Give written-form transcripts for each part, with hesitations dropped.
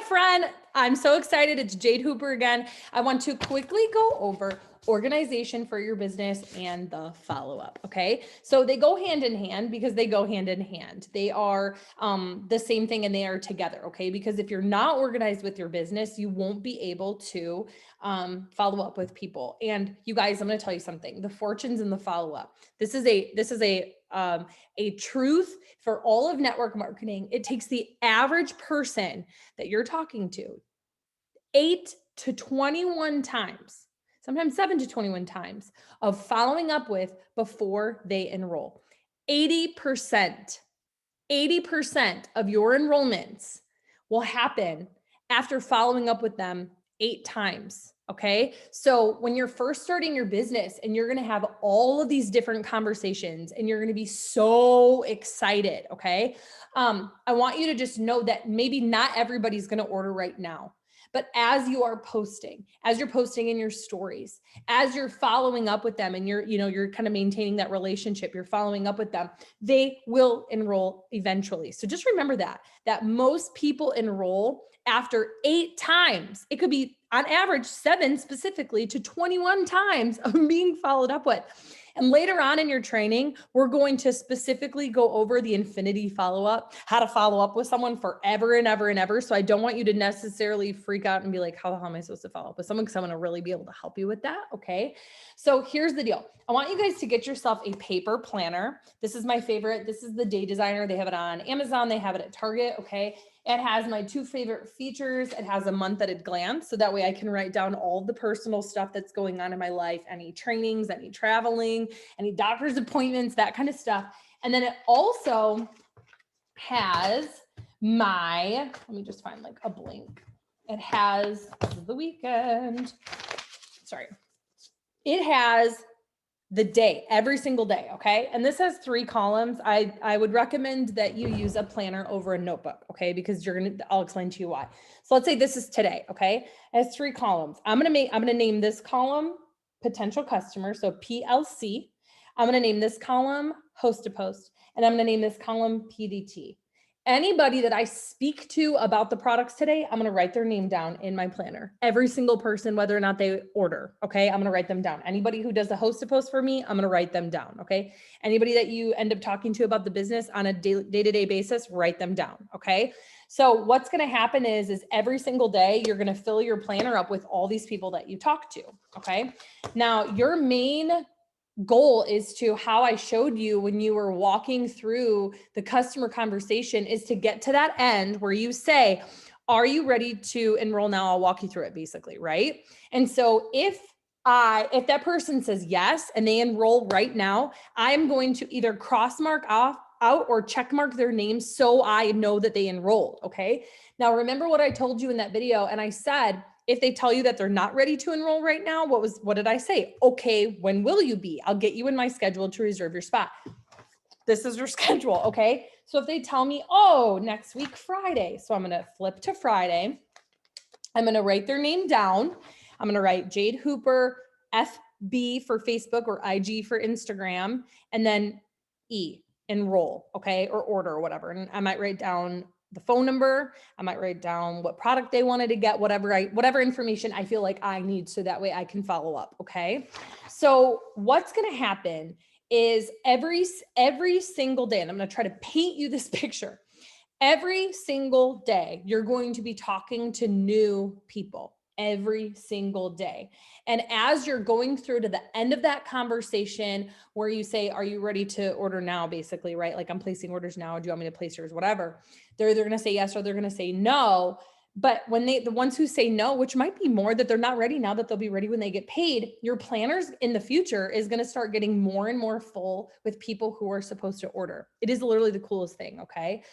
friend. I'm so excited. It's Jade Hooper again. I want to quickly go over organization for your business and the follow-up. Okay. So they go hand in hand because they go hand in hand. They are the same thing and they are together. Okay. Because if you're not organized with your business, you won't be able to follow up with people. And you guys, I'm going to tell you something, the fortunes in the follow-up. This is a truth for all of network marketing. It takes the average person that you're talking to 8 to 21 times, sometimes 7 to 21 times of following up with before they enroll. 80% of your enrollments will happen after following up with them 8 times. Okay. So when you're first starting your business and you're going to have all of these different conversations and you're going to be so excited. Okay. I want you to just know that maybe not everybody's going to order right now. But as you're posting in your stories, as you're following up with them and you're kind of maintaining that relationship, you're following up with them, they will enroll eventually. So just remember that most people enroll after 8 times. It could be on average 7 specifically to 21 times of being followed up with. And later on in your training, we're going to specifically go over the infinity follow-up, how to follow up with someone forever and ever and ever. So I don't want you to necessarily freak out and be like, how the hell am I supposed to follow up with someone? Because I'm going to really be able to help you with that. Okay. So here's the deal. I want you guys to get yourself a paper planner. This is my favorite. This is the Day Designer. They have it on Amazon. They have it at Target. Okay. It has my 2 favorite features. It has a month at a glance. So that way I can write down all the personal stuff that's going on in my life, any trainings, any traveling, any doctor's appointments, that kind of stuff. And then it also has let me just find like a blank. It has, this is the weekend. Sorry. It has the day, every single day. Okay. And this has 3 columns. I would recommend that you use a planner over a notebook. Okay. Because I'll explain to you why. So let's say this is today. Okay. It has 3 columns. I'm going to name this column potential customer. So PLC. I'm going to name this column host to post, and I'm going to name this column PDT. Anybody that I speak to about the products today, I'm going to write their name down in my planner. Every single person, whether or not they order. Okay. I'm going to write them down. Anybody who does a host to post for me, I'm going to write them down. Okay. Anybody that you end up talking to about the business on a day-to-day basis, write them down. Okay. So what's going to happen is every single day, you're going to fill your planner up with all these people that you talk to. Okay. Now your main goal is to, how I showed you when you were walking through the customer conversation, is to get to that end where you say, are you ready to enroll now? I'll walk you through it basically. Right. And so if that person says yes, and they enroll right now, I'm going to either cross mark out or check mark their name so I know that they enrolled. Okay. Now remember what I told you in that video. And I said, if they tell you that they're not ready to enroll right now, what did I say? Okay, when will you be? I'll get you in my schedule to reserve your spot. This is your schedule. Okay. So if they tell me, oh, next week, Friday. So I'm going to flip to Friday. I'm going to write their name down. I'm going to write Jade Hooper, FB for Facebook or IG for Instagram, and then enroll. Okay. Or order or whatever. And I might write down the phone number. I might write down what product they wanted to get, whatever information I feel like I need, so that way I can follow up. Okay. So what's going to happen is every single day, and I'm going to try to paint you this picture. Every single day, you're going to be talking to new people every single day. And as you're going through to the end of that conversation where you say, are you ready to order now? Basically, right? Like, I'm placing orders now. Do you want me to place yours? Whatever. They're either going to say yes or they're going to say no. But when the ones who say no, which might be more that they're not ready now, that they'll be ready when they get paid, your planners in the future is going to start getting more and more full with people who are supposed to order. It is literally the coolest thing. Okay.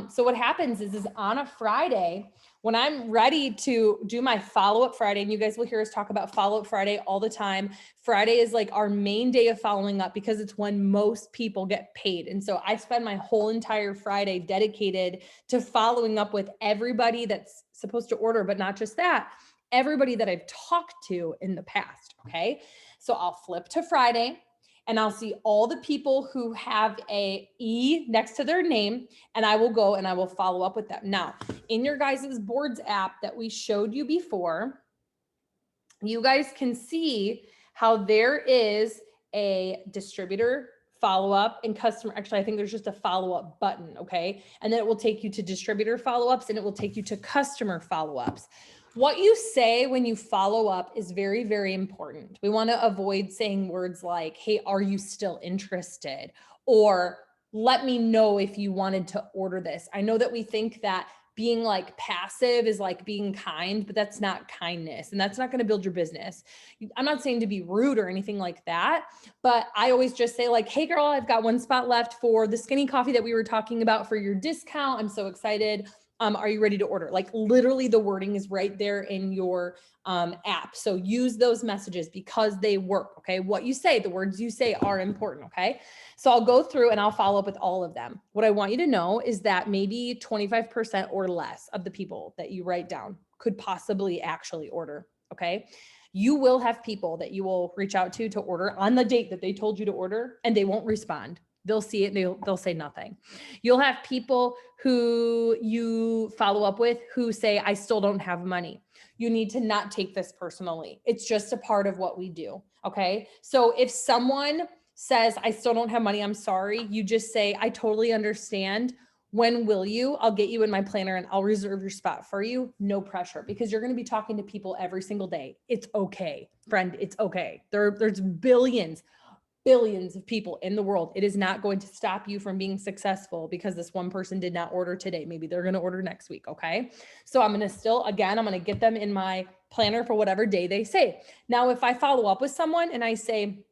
So what happens is on a Friday, when I'm ready to do my follow-up Friday, and you guys will hear us talk about follow-up Friday all the time. Friday is like our main day of following up because it's when most people get paid. And so I spend my whole entire Friday dedicated to following up with everybody that's supposed to order, but not just that, everybody that I've talked to in the past. Okay. So I'll flip to Friday. and I'll see all the people who have a E next to their name, and I will go and I will follow up with them. Now, in your guys' boards app that we showed you before, you guys can see how there is a distributor follow-up and customer. Actually, I think there's just a follow-up button, okay? And then it will take you to distributor follow-ups and it will take you to customer follow-ups. What you say when you follow up is very, very important. We want to avoid saying words like, hey, are you still interested? Or let me know if you wanted to order this. I know that we think that being like passive is like being kind, but that's not kindness. And that's not going to build your business. I'm not saying to be rude or anything like that, but I always just say like, hey girl, I've got one spot left for the skinny coffee that we were talking about for your discount. I'm so excited. Are you ready to order? Like literally the wording is right there in your app. So use those messages because they work. Okay. What you say, the words you say are important. Okay. So I'll go through and I'll follow up with all of them. What I want you to know is that maybe 25% or less of the people that you write down could possibly actually order. Okay. You will have people that you will reach out to order on the date that they told you to order and they won't respond. They'll see it and they'll say nothing. You'll have people who you follow up with who say, I still don't have money. You need to not take this personally. It's just a part of what we do. Okay. So if someone says, I still don't have money, I'm sorry, you just say, I totally understand. When will you? I'll get you in my planner and I'll reserve your spot for you. No pressure, because you're going to be talking to people every single day. It's okay, friend. It's okay. There's billions of people in the world. It is not going to stop you from being successful because this one person did not order today. Maybe they're going to order next week. Okay. So I'm going to get them in my planner for whatever day they say. Now, if I follow up with someone and I say,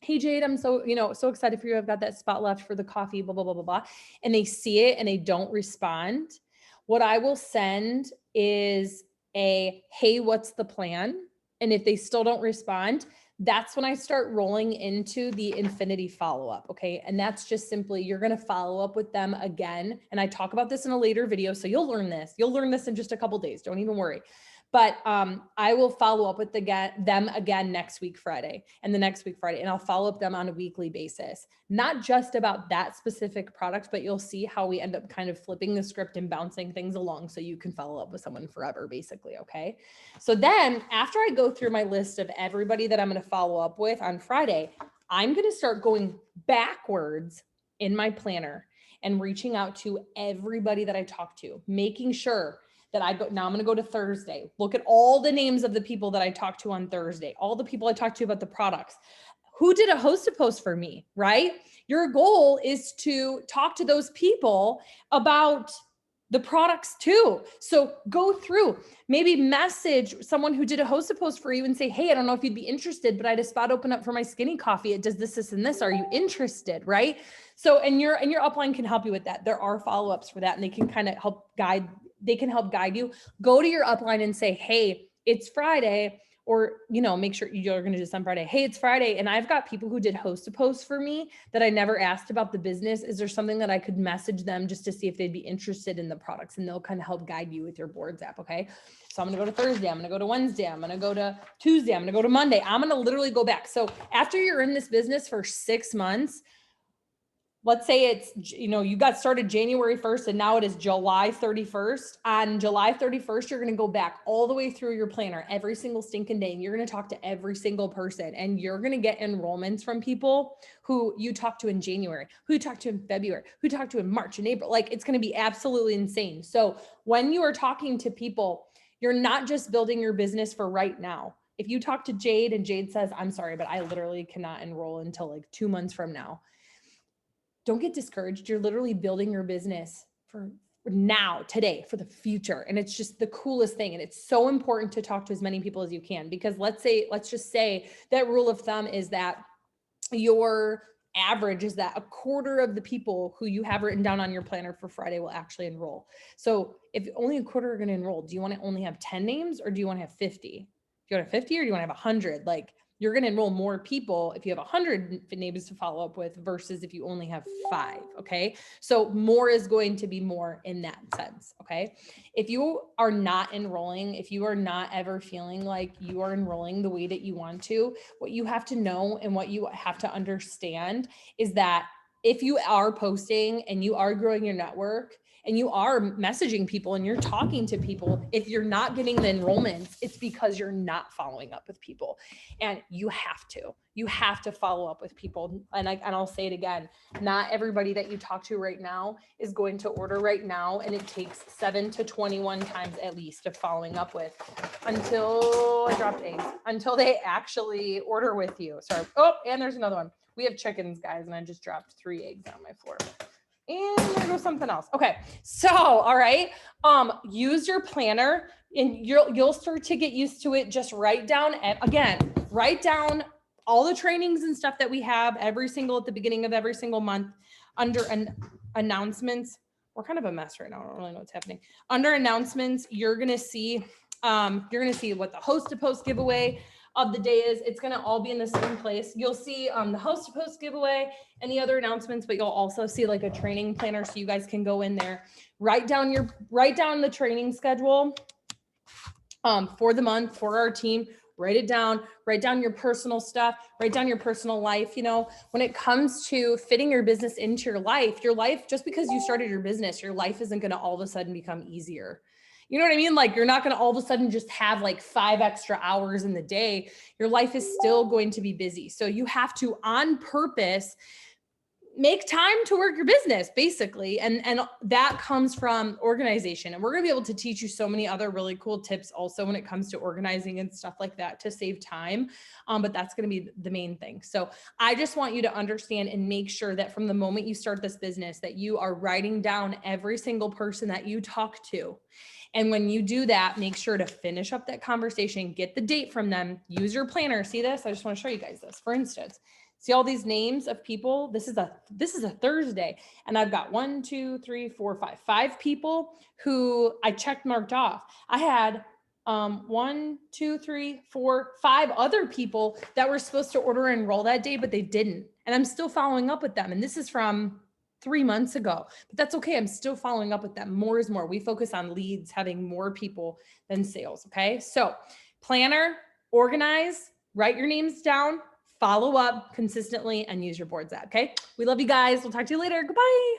hey Jade, I'm so excited for you. I've got that spot left for the coffee, blah, blah, blah, blah, blah. And they see it and they don't respond. What I will send is hey, what's the plan? And if they still don't respond, that's when I start rolling into the infinity follow-up. Okay. And that's just simply, you're going to follow up with them again. And I talk about this in a later video. So you'll learn this. You'll learn this in just a couple days. Don't even worry. But I will follow up with them again next week, Friday, and the next week, Friday, and I'll follow up them on a weekly basis, not just about that specific product, but you'll see how we end up kind of flipping the script and bouncing things along so you can follow up with someone forever, basically. Okay. So then after I go through my list of everybody that I'm going to follow up with on Friday, I'm going to start going backwards in my planner and reaching out to everybody that I talk to, making sure that I'm going to go to Thursday. Look at all the names of the people that I talked to on Thursday, all the people I talked to about the products. Who did a hosted post for me, right? Your goal is to talk to those people about the products too. So go through, maybe message someone who did a hosted post for you and say, hey, I don't know if you'd be interested, but I had a spot open up for my skinny coffee. It does this, and this. Are you interested? Right? So, and your upline can help you with that. There are follow-ups for that, and they can kind of help guide you. Go to your upline and say, hey, it's Friday, or, make sure you're going to do this on Friday. Hey, it's Friday. And I've got people who did host a post for me that I never asked about the business. Is there something that I could message them just to see if they'd be interested in the products? And they'll kind of help guide you with your boards app. Okay. So I'm going to go to Thursday. I'm going to go to Wednesday. I'm going to go to Tuesday. I'm going to go to Monday. I'm going to literally go back. So after you're in this business for 6 months, let's say it's, you got started January 1st and now it is July 31st. On July 31st, you're going to go back all the way through your planner every single stinking day. And you're going to talk to every single person, and you're going to get enrollments from people who you talked to in January, who you talked to in February, who you talked to in March and April. Like, it's going to be absolutely insane. So when you are talking to people, you're not just building your business for right now. If you talk to Jade and Jade says, I'm sorry, but I literally cannot enroll until like 2 months from now, don't get discouraged. You're literally building your business for now, today, for the future. And it's just the coolest thing. And it's so important to talk to as many people as you can, because let's just say that rule of thumb is that your average is that a quarter of the people who you have written down on your planner for Friday will actually enroll. So if only a quarter are going to enroll, do you want to only have 10 names, or do you want to have 50? Do you want to have 50, or do you want to have 100? Like, You're going to enroll more people if you have 100 names to follow up with versus if you only have 5. Okay. So more is going to be more in that sense. Okay. If you are not enrolling, if you are not ever feeling like you are enrolling the way that you want to, what you have to know and what you have to understand is that if you are posting and you are growing your network and you are messaging people and you're talking to people, if you're not getting the enrollments, it's because you're not following up with people. And you have to follow up with people. And I'll say it again, not everybody that you talk to right now is going to order right now. And it takes 7 to 21 times at least of following up with until I dropped eggs, until they actually order with you. Sorry. Oh, and there's another one. We have chickens, guys, and I just dropped 3 eggs on my floor. And there goes something else. Okay. So, all right. Use your planner and you'll start to get used to it. Just write down all the trainings and stuff that we have at the beginning of every single month under announcements. We're kind of a mess right now. I don't really know what's happening. Under announcements, you're going to see what the host to post giveaway of the day is. It's going to all be in the same place. You'll see the host to post giveaway and the other announcements, but you'll also see like a training planner so you guys can go in there, write down the training schedule for the month for our team. Write down your personal stuff, write down your personal life. When it comes to fitting your business into your life, just because you started your business, your life isn't going to all of a sudden become easier. You know what I mean? Like, you're not going to all of a sudden just have like 5 extra hours in the day. Your life is still going to be busy. So you have to, on purpose, make time to work your business, basically. And that comes from organization. And we're going to be able to teach you so many other really cool tips also when it comes to organizing and stuff like that to save time. But that's going to be the main thing. So I just want you to understand and make sure that from the moment you start this business, that you are writing down every single person that you talk to. And when you do that, make sure to finish up that conversation, get the date from them, use your planner. See this? I just want to show you guys this. For instance, see all these names of people. This is a Thursday. And I've got 1, 2, 3, 4, 5, 5 people who I checked marked off. I had 1, 2, 3, 4, 5 other people that were supposed to order and enroll that day, but they didn't. And I'm still following up with them. And this is from 3 months ago, but that's okay. I'm still following up with them. More is more. We focus on leads, having more people than sales. Okay. So planner, organize, write your names down, follow up consistently, and use your boards app. Okay. We love you guys. We'll talk to you later. Goodbye.